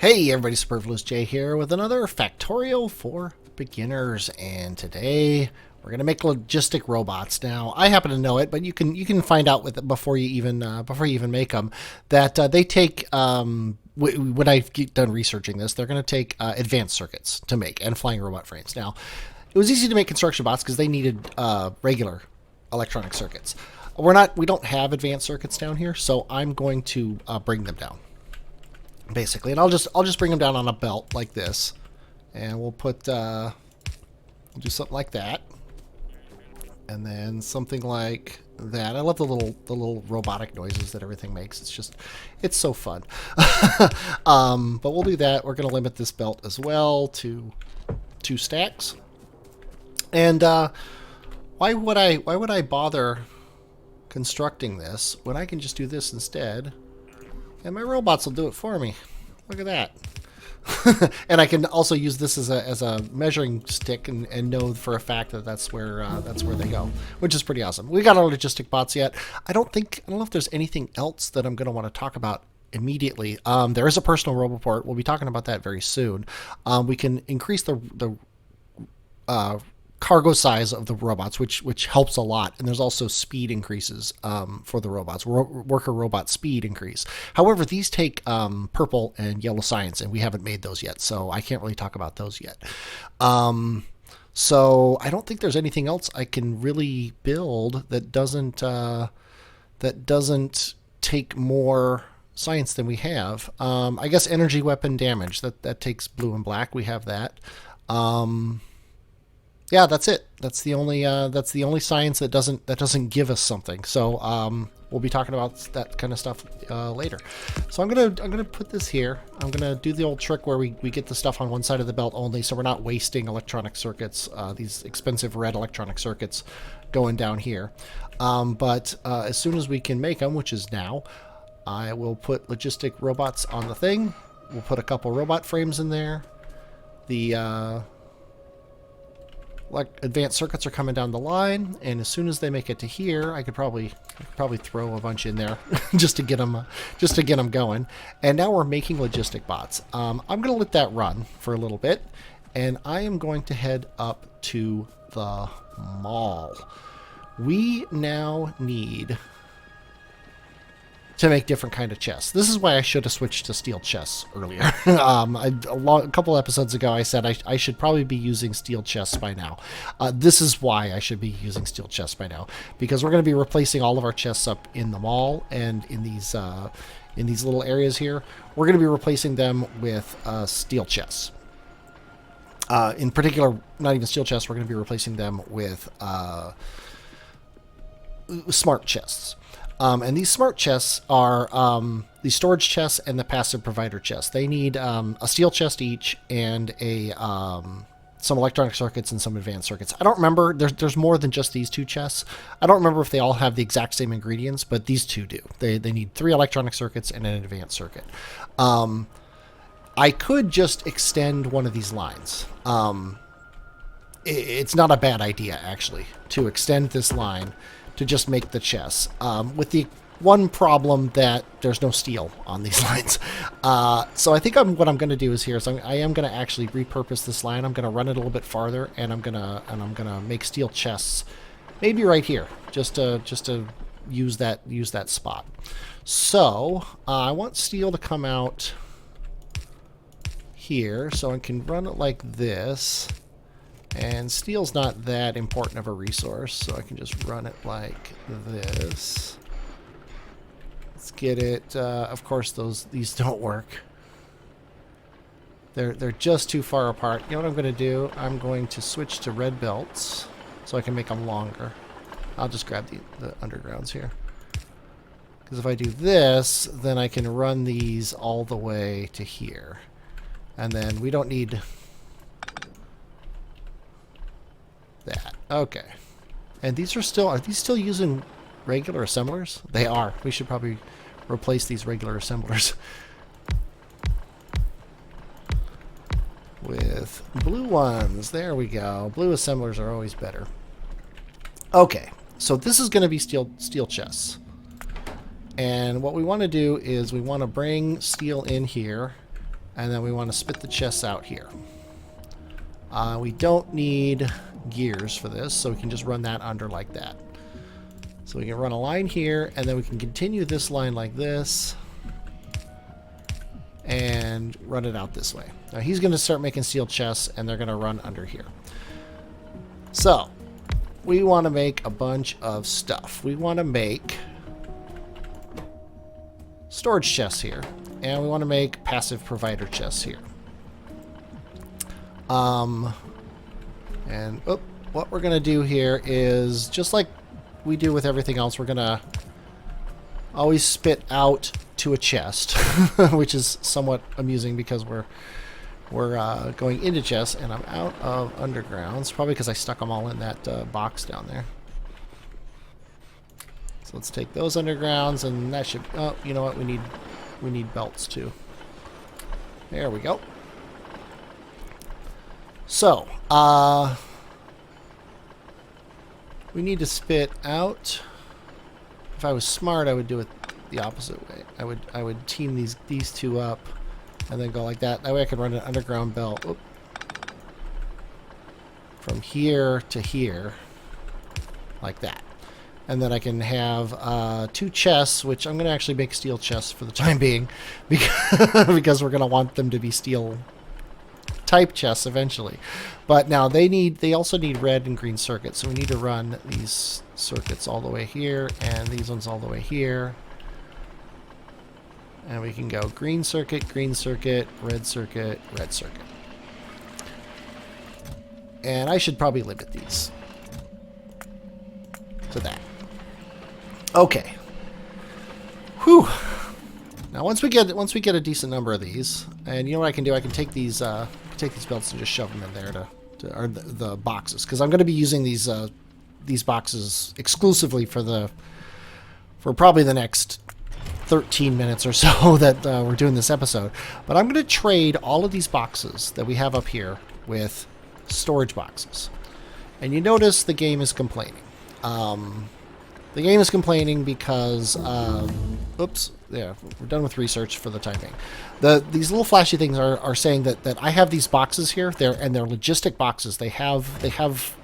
Hey everybody, Superfluous J here with another Factorio for beginners, and today we're gonna make logistic robots. Now, I happen to know it, but you can find out with it before you even make them that they take when I've done researching this, they're gonna take advanced circuits to make and flying robot frames. Now, it was easy to make construction bots because they needed regular electronic circuits. We don't have advanced circuits down here, so I'm going to bring them down basically, and I'll just bring them down on a belt like this, and we'll do something like that, and then something like that. I love the little robotic noises that everything makes. It's so fun. But we'll do that. We're gonna limit this belt as well to 2 stacks. And why would I bother constructing this when I can just do this instead? And my robots will do it for me. Look at that. And I can also use this as a measuring stick and know for a fact that that's where they go, which is pretty awesome. We got our logistic bots yet. I don't know if there's anything else that I'm going to want to talk about immediately. There is a personal roboport. We'll be talking about that very soon. We can increase the cargo size of the robots, which helps a lot, and there's also speed increases for the robots. Worker robot speed increase. However, these take purple and yellow science, and we haven't made those yet, so I can't really talk about those yet. So I don't think there's anything else I can really build that doesn't take more science than we have. I guess energy weapon damage that takes blue and black. We have that. Yeah, that's it. That's the only science that doesn't give us something. So we'll be talking about that kind of stuff later. So I'm gonna put this here. I'm gonna do the old trick where we get the stuff on one side of the belt only, so we're not wasting electronic circuits, these expensive red electronic circuits, going down here. But as soon as we can make them, which is now, I will put logistic robots on the thing. We'll put a couple robot frames in there. The like advanced circuits are coming down the line, and as soon as they make it to here, I could probably throw a bunch in there just to get them going. And now we're making logistic bots. I'm gonna let that run for a little bit, and I am going to head up to the mall. We now need to make different kind of chests. This is why I should have switched to steel chests earlier. A couple episodes ago, I said I should probably be using steel chests by now. This is why I should be using steel chests by now, because we're going to be replacing all of our chests up in the mall and in these little areas here. We're going to be replacing them with steel chests. In particular, not even steel chests. We're going to be replacing them with smart chests. And these smart chests are the storage chests and the passive provider chests. They need a steel chest each and some electronic circuits and some advanced circuits. I don't remember. There's more than just these 2 chests. I don't remember if they all have the exact same ingredients, but these 2 do. They need 3 electronic circuits and an advanced circuit. I could just extend one of these lines. It's not a bad idea, actually, to extend this line to just make the chests, with the one problem that there's no steel on these lines. So I think what I'm going to do is I am going to actually repurpose this line. I'm going to run it a little bit farther, and I'm gonna make steel chests, maybe right here, just to use that spot. So I want steel to come out here, so I can run it like this. And steel's not that important of a resource, so I can just run it like this. Let's get it. Of course, these don't work. They're just too far apart. You know what I'm going to do? I'm going to switch to red belts so I can make them longer. I'll just grab the undergrounds here. Because if I do this, then I can run these all the way to here. And then we don't need that. Okay. And are these still using regular assemblers? They are. We should probably replace these regular assemblers with blue ones. There we go. Blue assemblers are always better. Okay. So this is going to be steel chests. And what we want to do is we want to bring steel in here And then we want to spit the chests out here. We don't need gears for this, so we can just run that under like that. So we can run a line here, and then we can continue this line like this and run it out this way. Now he's going to start making steel chests, and they're going to run under here. So we want to make a bunch of stuff. We want to make storage chests here, and we want to make passive provider chests here. And what we're going to do here is, just like we do with everything else, we're going to always spit out to a chest, which is somewhat amusing because we're going into chests, and I'm out of undergrounds, probably because I stuck them all in that box down there. So let's take those undergrounds, and that should, oh, you know what, we need belts too. There we go. So, we need to spit out. If I was smart, I would do it the opposite way. I would team these two up and then go like that. That way I could run an underground belt. Oop. From here to here, like that. And then I can have 2 chests, which I'm going to actually make steel chests for the time being, because we're going to want them to be steel type chests eventually. But now they also need red and green circuits, so we need to run these circuits all the way here, and these ones all the way here. And we can go green circuit, red circuit, red circuit. And I should probably limit these to that. Okay. Whew. Now once we get a decent number of these, and you know what I can do? I can take these belts and just shove them in there or the boxes, because I'm going to be using these boxes exclusively for probably the next 13 minutes or so that we're doing this episode. But I'm going to trade all of these boxes that we have up here with storage boxes. And you notice the game is complaining. The game is complaining because, oops, yeah, we're done with research for the time being. These little flashy things are saying that I have these boxes here, they're logistic boxes. They have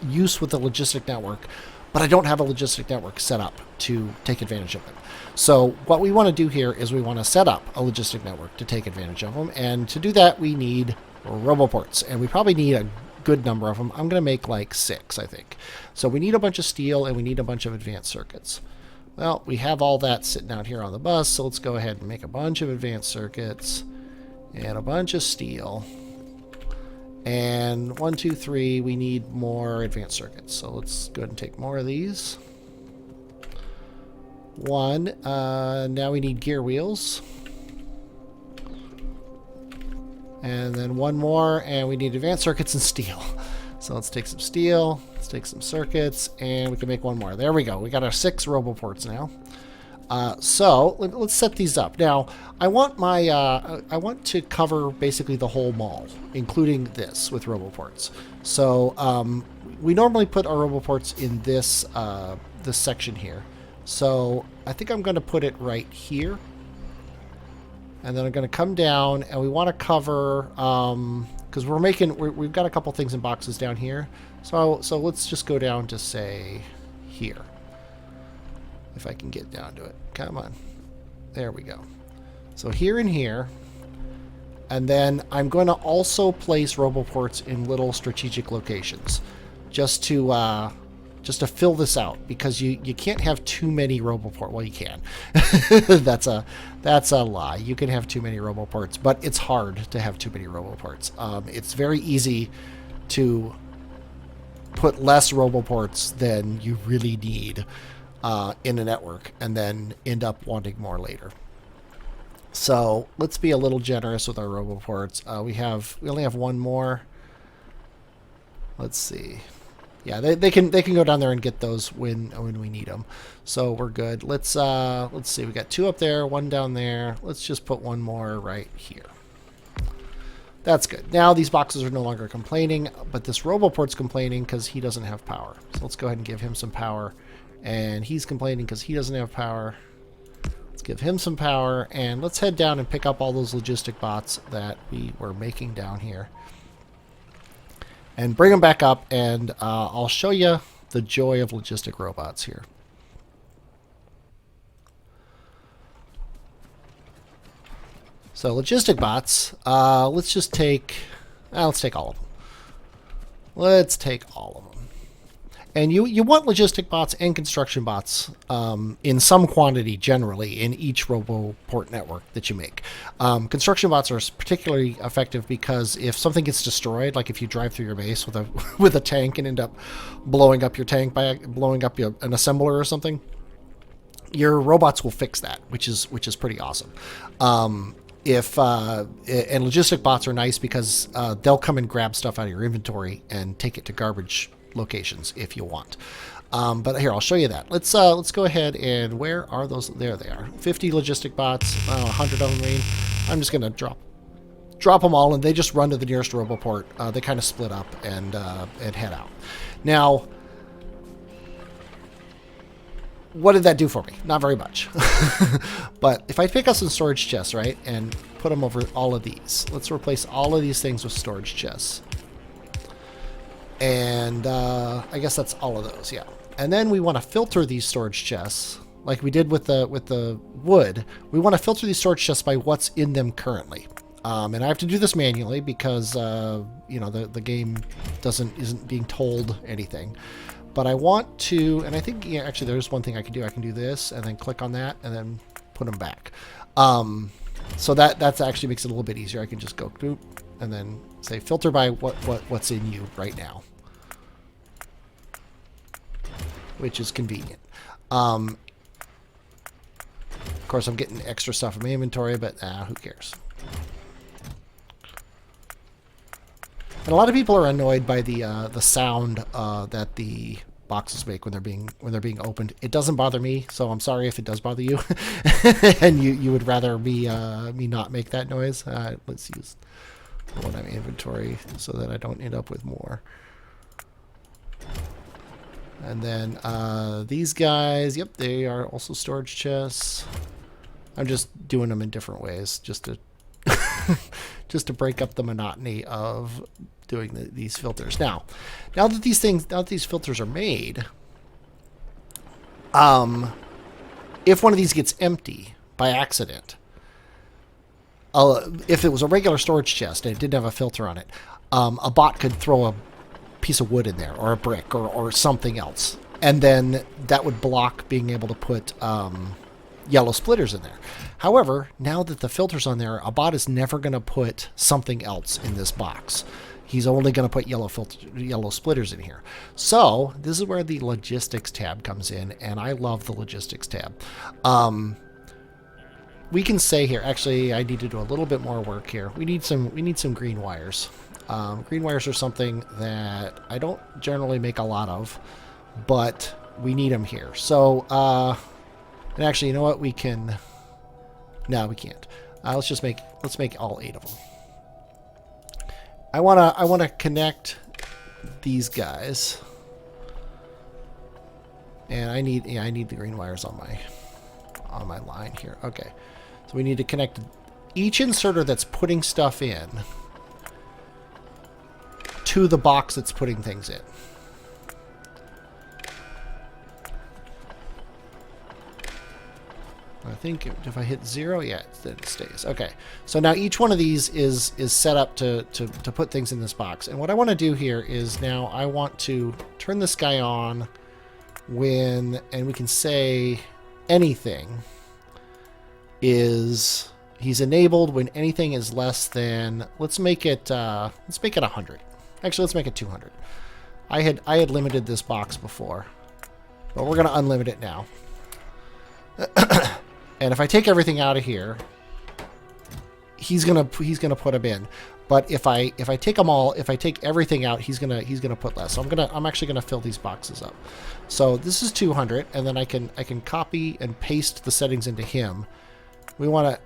use with the logistic network, but I don't have a logistic network set up to take advantage of them. So what we want to do here is we want to set up a logistic network to take advantage of them, and to do that we need roboports, and we probably need a good number of them. I'm going to make like 6, I think. So we need a bunch of steel, and we need a bunch of advanced circuits. Well, we have all that sitting out here on the bus, so let's go ahead and make a bunch of advanced circuits and a bunch of steel. And 1, 2, 3, we need more advanced circuits. So let's go ahead and take more of these. 1, now we need gear wheels. And then 1 more, and we need advanced circuits and steel. So let's take some steel, let's take some circuits, and we can make 1 more. There we go. We got our 6 roboports now. So let's set these up. Now, I want I want to cover basically the whole mall, including this with roboports. So we normally put our roboports in this this section here. So I think I'm going to put it right here. And then I'm going to come down, and we want to cover, because we've got a couple things in boxes down here. So let's just go down to, say, here. If I can get down to it. Come on. There we go. So here and here. And then I'm going to also place roboports in little strategic locations, just to fill this out, because you can't have too many roboports. Well, you can. That's a lie. You can have too many roboports, but it's hard to have too many roboports. It's very easy to put less roboports than you really need in a network, and then end up wanting more later. So let's be a little generous with our roboports. We only have 1 more. Let's see. Yeah, they can go down there and get those when we need them. So we're good. Let's see. We got 2 up there, 1 down there. Let's just put 1 more right here. That's good. Now these boxes are no longer complaining, but this roboport's complaining because he doesn't have power. So let's go ahead and give him some power. And he's complaining because he doesn't have power. Let's give him some power, and let's head down and pick up all those logistic bots that we were making down here. And bring them back up, and I'll show you the joy of logistic robots here. So logistic bots, let's just take, let's take all of them. Let's take all of them. And you want logistic bots and construction bots in some quantity generally in each RoboPort network that you make. Construction bots are particularly effective because if something gets destroyed, like if you drive through your base with a with a tank and end up blowing up your tank by blowing up an assembler or something, your robots will fix that, which is pretty awesome. And logistic bots are nice because they'll come and grab stuff out of your inventory and take it to garbage locations if you want. But here, I'll show you that. Let's go ahead and where are those? There they are. 50 logistic bots, 100 of them. I'm just gonna drop them all, and they just run to the nearest RoboPort. They kind of split up and head out. Now, what did that do for me? Not very much. But if I pick up some storage chests, right, and put them over all of these, let's replace all of these things with storage chests. And I guess that's all of those, yeah. And then we want to filter these storage chests, like we did with the wood. We want to filter these storage chests by what's in them currently. And I have to do this manually because you know, the game isn't being told anything. But I want to, and I think, yeah, actually there's one thing I can do. I can do this and then click on that and then put them back. So that actually makes it a little bit easier. I can just go boop and then say filter by what's in you right now, which is convenient. Of course, I'm getting extra stuff in my inventory, but who cares? And a lot of people are annoyed by the sound that the boxes make when they're being opened. It doesn't bother me, so I'm sorry if it does bother you, and you would rather me not make that noise. Let's use the one in my inventory so that I don't end up with more. And then these guys, yep, they are also storage chests. I'm just doing them in different ways, just to just to break up the monotony of doing these filters. Now that these filters are made, if one of these gets empty by accident, if it was a regular storage chest and it didn't have a filter on it, a bot could throw a piece of wood in there or a brick or something else, and then that would block being able to put yellow splitters in there. However, now that the filter's on there, a bot is never going to put something else in this box. He's only going to put yellow splitters in here. So this is where the logistics tab comes in, and I love the logistics tab. We can say here, actually, I need to do a little bit more work here. We need some green wires. Green wires are something that I don't generally make a lot of, but we need them here. So, and actually, you know what? We can. No, we can't. Let's make all 8 of them. I wanna connect these guys, and I need the green wires on my line here. Okay, so we need to connect each inserter that's putting stuff in to the box that's putting things in. I think if I hit 0, yeah, then it stays. Okay, so now each one of these is set up to put things in this box. And what I want to do here is now I want to turn this guy on when, and we can say anything is, he's enabled when anything is less than, let's make it 100. Actually, let's make it 200. I had limited this box before, but we're going to unlimit it now. And if I take everything out of here, he's gonna put them in. But if I take them all, if I take everything out, he's gonna put less. So I'm actually gonna fill these boxes up. So this is 200, and then I can copy and paste the settings into him. We want to.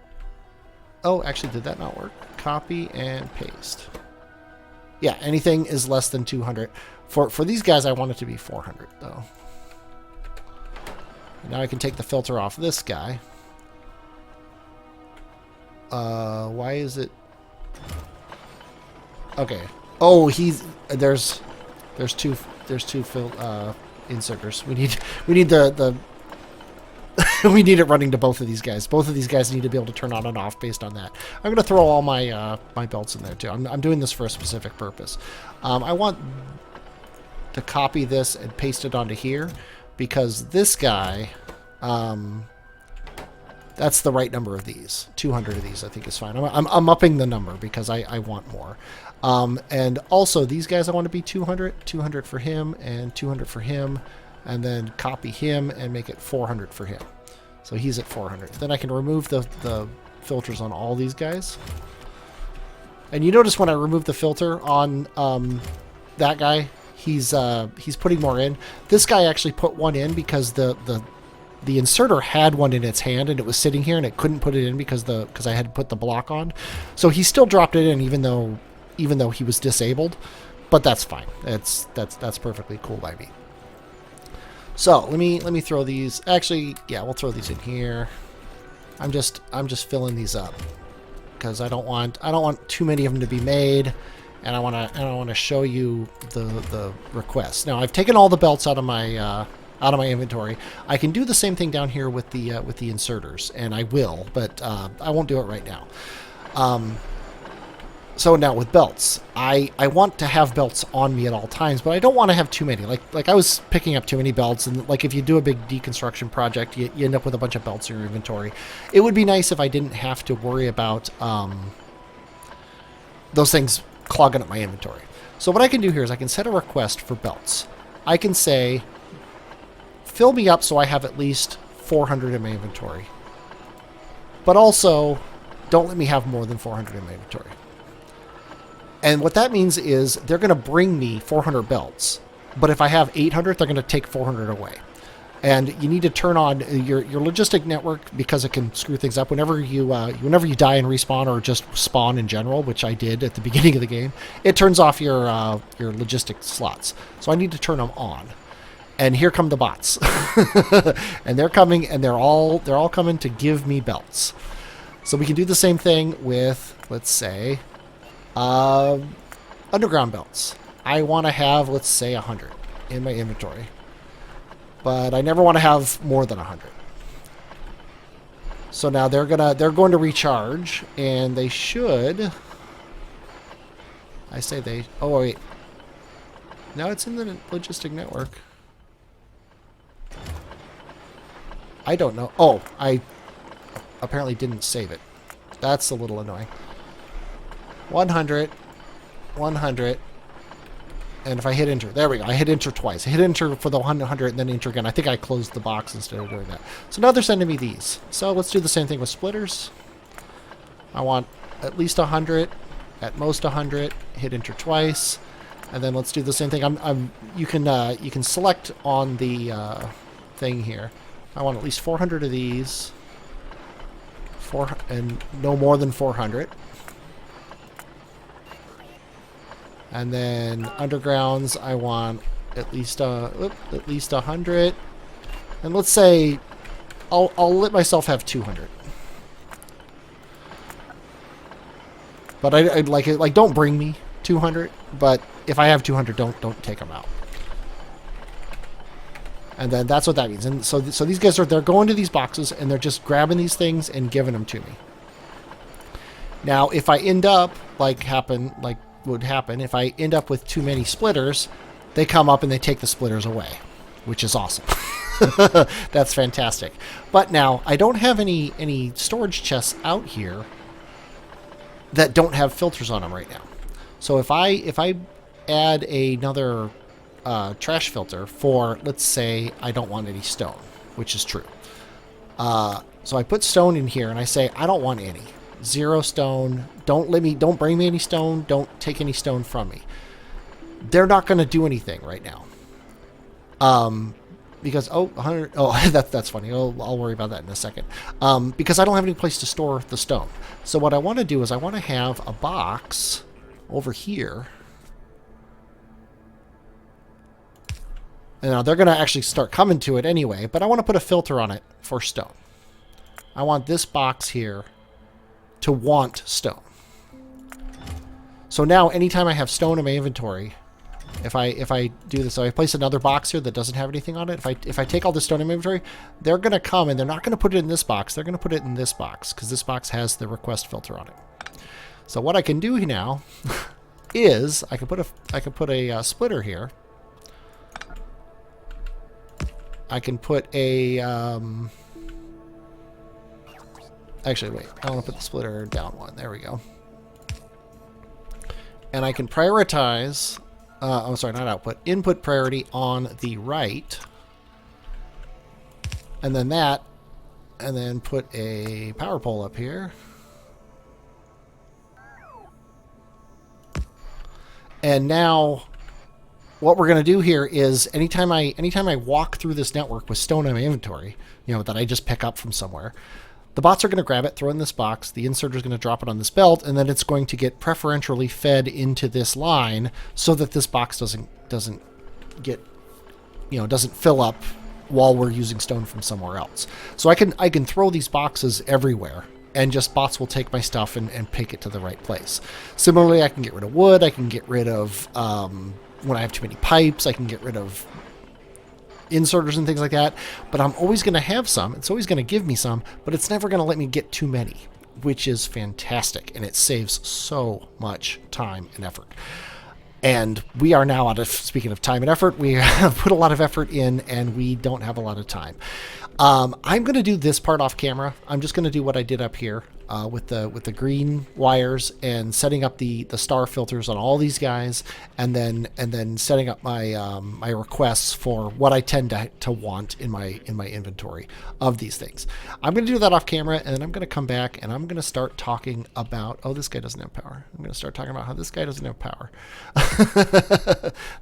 Oh, actually, did that not work? Copy and paste. Yeah, anything is less than 200. For these guys, I want it to be 400 though. Now I can take the filter off this guy. Why is it? Okay. Oh, there's two inserters. We need the we need it running to both of these guys. Both of these guys need to be able to turn on and off based on that. I'm gonna throw all my my belts in there too. I'm doing this for a specific purpose. I want to copy this and paste it onto here because this guy, that's the right number of these. 200 of these I think is fine. I'm upping the number because I want more. And also these guys I want to be 200. 200 for him and 200 for him. And then copy him and make it 400 for him. So he's at 400. Then I can remove the filters on all these guys. And you notice when I remove the filter on that guy, he's putting more in. This guy actually put one in because the inserter had one in its hand and it was sitting here and it couldn't put it in because I had to put the block on. So he still dropped it in even though he was disabled. But that's fine. That's perfectly cool by me. So let me throw these. Actually, yeah, we'll throw these in here. I'm just filling these up because I don't want too many of them to be made, and I want to show you the requests. Now I've taken all the belts out of my inventory. I can do the same thing down here with the inserters, and I will, but I won't do it right now. So now with belts, I want to have belts on me at all times, but I don't want to have too many. Like I was picking up too many belts, and like if you do a big deconstruction project, you end up with a bunch of belts in your inventory. It would be nice if I didn't have to worry about those things clogging up my inventory. So what I can do here is I can set a request for belts. I can say, fill me up so I have at least 400 in my inventory. But also, don't let me have more than 400 in my inventory. And what that means is they're going to bring me 400 belts. But if I have 800, they're going to take 400 away. And you need to turn on your logistic network because it can screw things up. Whenever you die and respawn or just spawn in general, which I did at the beginning of the game, it turns off your logistic slots. So I need to turn them on. And here come the bots. And they're coming, and they're all coming to give me belts. So we can do the same thing with, let's say, underground belts. I want to have, let's say, 100 in my inventory. But I never want to have more than 100. So now they're going to recharge, and they should. I say they. Oh wait. Now it's in the logistic network. I don't know. Oh, I apparently didn't save it. That's a little annoying. 100, 100, and if I hit enter, there we go. I hit enter twice. I hit enter for the 100 and then enter again. I think I closed the box instead of doing that. So now they're sending me these. So let's do the same thing with splitters. I want at least 100, at most 100. Hit enter twice, and then let's do the same thing. You can select on the thing here. I want at least 400 of these. And no more than 400. And then undergrounds, I want at least 100. And let's say I'll let myself have 200. But I'd like it, like, don't bring me 200, but if I have 200, don't take them out. And then that's what that means. And so these guys they're going to these boxes and they're just grabbing these things and giving them to me. Now, if I end up would happen if I end up with too many splitters, they come up and they take the splitters away, which is awesome. That's fantastic. But now I don't have any storage chests out here that don't have filters on them right now. So if I add another trash filter for, let's say, I don't want any stone, which is true. So I put stone in here and I say I don't want any. 0 stone. Don't bring me any stone. Don't take any stone from me. They're not going to do anything right now. Because 100. Oh, that's funny. I'll worry about that in a second. Because I don't have any place to store the stone. So what I want to do is I want to have a box over here. And now they're going to actually start coming to it anyway, but I want to put a filter on it for stone. I want this box here to want stone. So now anytime I have stone in my inventory, if I do this, so I place another box here that doesn't have anything on it, if I take all this stone in my inventory, they're going to come and they're not going to put it in this box. They're going to put it in this box because this box has the request filter on it. So what I can do now is I can put a splitter here. I can put a actually wait, I want to put the splitter down one. There we go. And I can prioritize I'm sorry, not output, input priority on the right. And then that, and then put a power pole up here. And now what we're going to do here is anytime I walk through this network with stone in my inventory, you know, that I just pick up from somewhere, the bots are going to grab it, throw it in this box, the inserter is going to drop it on this belt, and then it's going to get preferentially fed into this line so that this box doesn't get, you know, doesn't fill up while we're using stone from somewhere else. So I can throw these boxes everywhere, and just bots will take my stuff and pick it to the right place. Similarly, I can get rid of wood, I can get rid of, when I have too many pipes, I can get rid of inserters and things like that, but I'm always going to have some. It's always going to give me some, but it's never going to let me get too many, which is fantastic, and it saves so much time and effort. And we are now out of, speaking of time and effort, we have put a lot of effort in, and we don't have a lot of time. I'm going to do this part off camera. I'm just going to do what I did up here with the green wires and setting up the star filters on all these guys, and then setting up my my requests for what I tend to want in my inventory of these things. I'm going to do that off camera, and then I'm going to come back and I'm going to start talking about, oh, this guy doesn't have power. I'm going to start talking about how this guy doesn't have power.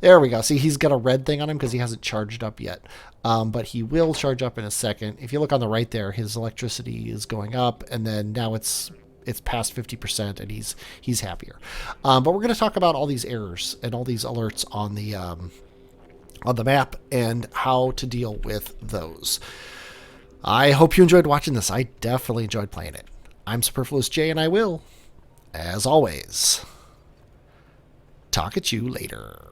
There we go. See, he's got a red thing on him because he hasn't charged up yet. But he will charge up in a second. If you look on the right there, his electricity is going up, and then now it's past 50%, and he's happier. But we're going to talk about all these errors and all these alerts on the map and how to deal with those. I hope you enjoyed watching this. I definitely enjoyed playing it. I'm Superfluous J, and I will, as always, talk at you later.